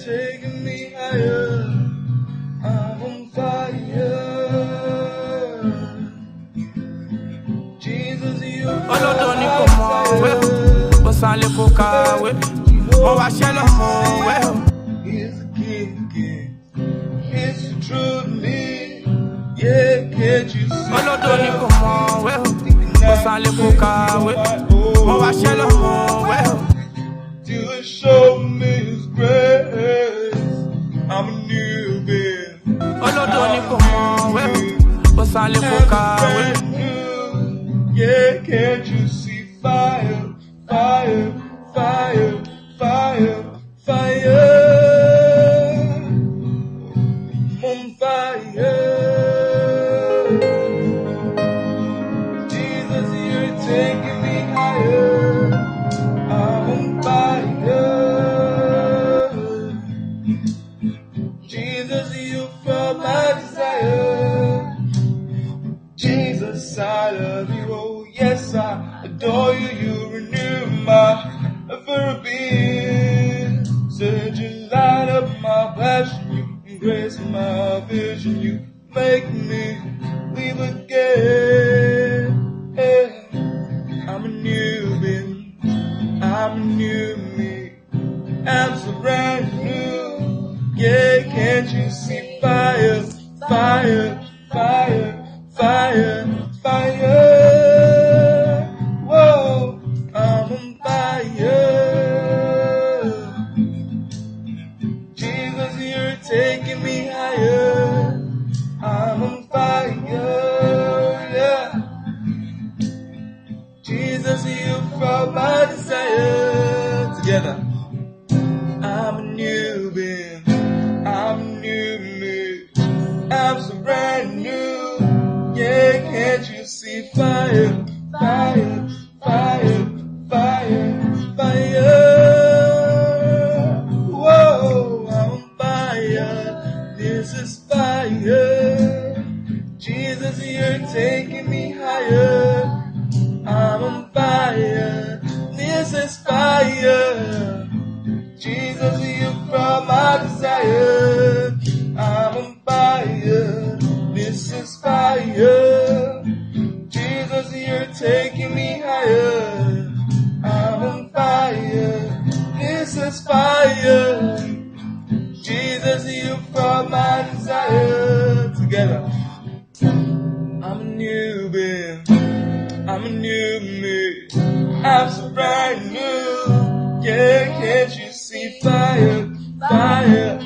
taking me higher. I'm on fire. Jesus, you Olodoni como we, osale poka we, mo wa shelo mo we. He's the king. It's the truth to me. Yeah, can't you see? Olodoni como we, osale poka we, mo wa shelo mo we. To show me His grace, I'm a new being. Olodoni como we, osale poka we. Yeah, can't you see fire, fire, fire, fire, fire? I'm on fire. Jesus, you're taking me higher. I'm on fire. Jesus, you felt my desire. Jesus, I love you, oh yes, I adore you. You renew my very being. Said you light up my passion, you embrace my vision, you make me live again. Hey, I'm a new being, I'm a new me, I'm so brand new. Yeah, can't you see fire, fire, fire? Fire, fire, whoa, I'm on fire. Jesus, you're taking me higher. I'm on fire, yeah. Jesus, you felt my desire. Together, I'm a new being, I'm a new me, I'm so brand new. Yeah, can't you see fire, fire, fire, fire, fire? Whoa, I'm on fire. This is fire. Jesus, you're taking me higher. I'm on fire. This is fire. Jesus, you brought my desire. I'm on fire. This is fire. Jesus, you're taking me higher. I'm on fire. This is fire. Jesus, you brought my desire. Together. I'm a new being. I'm a new me. I'm so brand new. Yeah, can't you see fire, fire?